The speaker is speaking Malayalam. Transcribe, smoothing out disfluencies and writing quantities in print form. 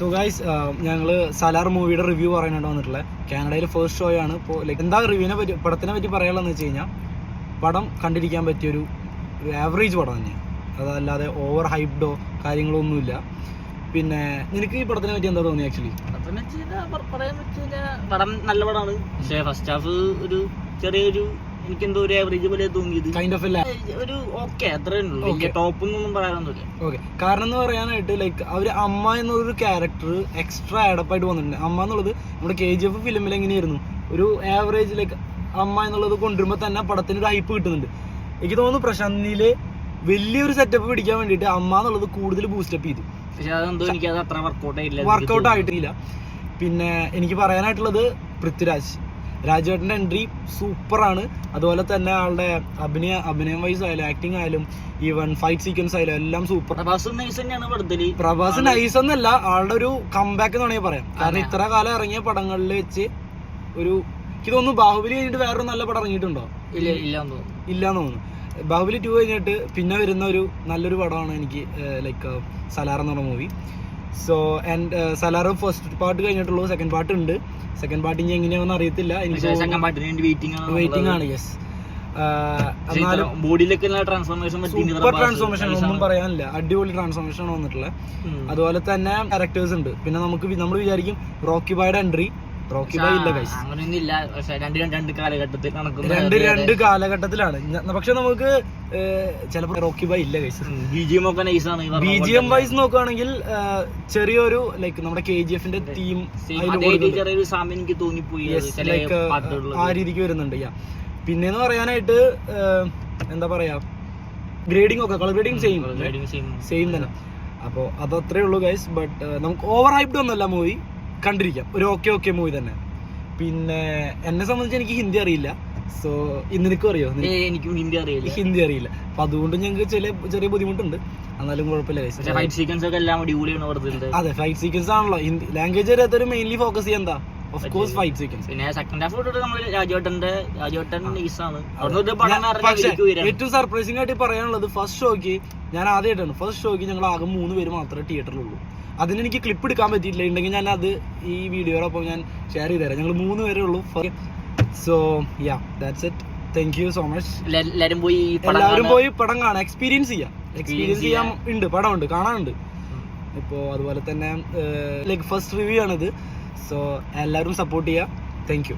സോ ഗൈസ് ഞങ്ങൾ സലാർ മൂവിയുടെ റിവ്യൂ പറയാനായിട്ട് വന്നിട്ടുള്ളത്. കാനഡയിൽ ഫസ്റ്റ് ഷോ ആണ്. ഇപ്പോൾ ലൈക്ക് എന്താ റിവ്യൂവിനെ പറ്റി പടത്തിനെ പറ്റി പറയാനുള്ളതെന്ന് വെച്ച് കഴിഞ്ഞാൽ പടം കണ്ടിരിക്കാൻ പറ്റിയൊരു ആവറേജ് പടം തന്നെയാണ്. അതല്ലാതെ ഓവർ ഹൈപ്ഡോ കാര്യങ്ങളോ ഒന്നുമില്ല. പിന്നെ നിനക്ക് ഈ പടത്തിനെ പറ്റി എന്താ തോന്നി? ആക്ച്വലി പറയാൻ പറ്റില്ല, പടം നല്ല പടമാണ്. പക്ഷേ ഫസ്റ്റ് ഹാഫ് ഒരു ചെറിയൊരു എനിക്കെന്തോ ഒരു ആവറേജ് പോലെ തോന്നിയത്. കൈൻഡ് ഓഫ് ഒരു ഓക്കെ അത്രേ ഉള്ളൂ, വലിയ ടോപ്പൊന്നും പറയാനൊന്നുമില്ല. ഓക്കെ, കാരണം എന്ന് പറയാനായിട്ട് ലൈക്ക് അവർ അമ്മ എന്നുള്ളൊരു ക്യാരക്ടർ എക്സ്ട്രാ ആഡപ്പായിട്ട് വന്നിട്ടുണ്ട്. അമ്മ എന്നുള്ളത് നമ്മുടെ KGF ഫിലിമിൽ എങ്ങനെയായിരുന്നു ഒരു ആവറേജ് ലൈക്ക് അമ്മ എന്നുള്ളത് കൊണ്ടുവരുമ്പോൾ തന്നെ പടത്തിന് ഒരു ഹൈപ്പ് കിട്ടുന്നുണ്ട്. എനിക്ക് തോന്നുന്നു പ്രശാന്ത് നീല് വലിയൊരു സെറ്റപ്പ് പിടിക്കാൻ വേണ്ടിയിട്ട് അമ്മ എന്നുള്ളത് കൂടുതൽ ബൂസ്റ്റപ്പ് ചെയ്തു. പക്ഷെ അതെന്തോ എനിക്ക് അത് അത്ര വർക്കൗട്ട് ആയിട്ടില്ല. പിന്നെ എനിക്ക് പറയാനായിട്ടുള്ളത് രാജുവേട്ടൻ്റെ എൻട്രി സൂപ്പറാണ്. അതുപോലെ തന്നെ ആളുടെ അഭിനയം വൈസ് ആയാലും ആക്ടിങ് ആയാലും ഈവൻ ഫൈറ്റ് സീക്വൻസ് ആയാലും എല്ലാം സൂപ്പർ. പ്രഭാസ് നൈസ് എന്നല്ല, ആളുടെ ഒരു കംബാക്ക് എന്ന് വേണമെങ്കിൽ പറയാം. കാരണം ഇത്ര കാലം ഇറങ്ങിയ പടങ്ങളിൽ വെച്ച് ഒരു എനിക്ക് തോന്നുന്നു ബാഹുബലി കഴിഞ്ഞിട്ട് വേറൊരു നല്ല പടം ഇറങ്ങിയിട്ടുണ്ടോ? ഇല്ലാന്ന് തോന്നുന്നു. ബാഹുബലി 2 കഴിഞ്ഞിട്ട് പിന്നെ വരുന്ന ഒരു നല്ലൊരു പടമാണ് എനിക്ക് ലൈക്ക് സലാർ എന്ന് പറഞ്ഞ movie. So and Salaar first part കഴിഞ്ഞിട്ടുള്ളൂ, സെക്കൻഡ് പാർട്ട് ഉണ്ട്. സെക്കൻഡ് പാർട്ട് ഇനി എങ്ങനെയാണെന്ന് അറിയത്തില്ല. വെയിറ്റിംഗ് ആണ്. യെസ്, സൂപ്പർ ട്രാൻസ്ഫോർമേഷൻ, ഒന്നും പറയാനില്ല. അടിപൊളി ട്രാൻസ്ഫോർമേഷൻ ആണ് വന്നിട്ടുള്ളത്. അതുപോലെ തന്നെ ക്യാരക്ടേഴ്സ് ഉണ്ട്. പിന്നെ നമ്മൾ വിചാരിക്കും റോക്കി ബോയുടെ എൻട്രി, റോക്കി ബോയ് ഇല്ല ഗൈസ്, രണ്ട് കാലഘട്ടത്തിലാണ്. പക്ഷെ നമുക്ക് ചിലപ്പോൾ റോക്കി ബോയ് ഇല്ല ഗൈസ്. BGM വൈസ് നോക്കുകയാണെങ്കിൽ ചെറിയൊരു ലൈക്ക് നമ്മുടെ KGF തീം ലൈക്ക് ആ രീതിക്ക് വരുന്നുണ്ട്. പിന്നെന്ന് പറയാനായിട്ട് എന്താ പറയാ, ഗ്രേഡിംഗ് ഒക്കെ കളർ ഗ്രേഡിംഗ് സെയിം തന്നെ. അപ്പോൾ അതത്രേ ഉള്ളൂ ഗൈസ്. ബട്ട് നമുക്ക് ഓവർ ഹൈപ്ഡ് ഒന്നുമല്ല മൂവി, കണ്ടിരിക്കാം. ഒരു ഓക്കെ മൂവി തന്നെ. പിന്നെ എന്നെ സംബന്ധിച്ച് എനിക്ക് ഹിന്ദി അറിയില്ല. സോ നിനക്കും അറിയോ? എനിക്കും ഹിന്ദി അറിയില്ല. അപ്പൊ അതുകൊണ്ട് ഞങ്ങൾക്ക് ചെറിയ ബുദ്ധിമുട്ടുണ്ട്. എന്നാലും കുഴപ്പമില്ല. അതെ, ഫൈറ്റ് സീക്വൻസ് ആണല്ലോ ഹിന്ദി ലാംഗ്വേജ് അറിയാത്തൊരു മെയിൻലി ഫോക്കസ് ചെയ്യാൻ എന്താ ഓഫ് കോഴ്സ് ഫൈറ്റ് സീക്വൻസ്. പിന്നെ സെക്കൻഡ് ഹാഫ് രാജുവേട്ടൻ നൈസാണ്. പക്ഷേ ഏറ്റവും സർപ്രൈസിംഗ് ആയിട്ട് പറയാനുള്ളത് ഫസ്റ്റ് ഷോയ്ക്ക് ഞാൻ ആദ്യമായിട്ടാണ് ഫസ്റ്റ് ഷോയ്ക്ക് ഞങ്ങൾ ആകെ 3 പേര് മാത്രമേ തിയേറ്ററിലുള്ളൂ. അതിന് എനിക്ക് ക്ലിപ്പ് എടുക്കാൻ പറ്റിയിട്ടില്ല. ഉണ്ടെങ്കിൽ ഞാൻ അത് ഈ വീഡിയോടൊപ്പം ഞാൻ ഷെയർ ചെയ്ത് തരാം. ഞങ്ങൾ 3 പേരേ ഉള്ളൂ. So yeah, that's it. Thank you so much. എല്ലാവരും പോയി പടം കാണാം, എക്സ്പീരിയൻസ് ചെയ്യാൻ ഉണ്ട്. പടമുണ്ട്, കാണാനുണ്ട്. ഇപ്പോൾ അതുപോലെ തന്നെ ലൈക്ക് ഫസ്റ്റ് റിവ്യൂ ആണിത്. സോ എല്ലാവരും സപ്പോർട്ട് ചെയ്യുക. Thank you.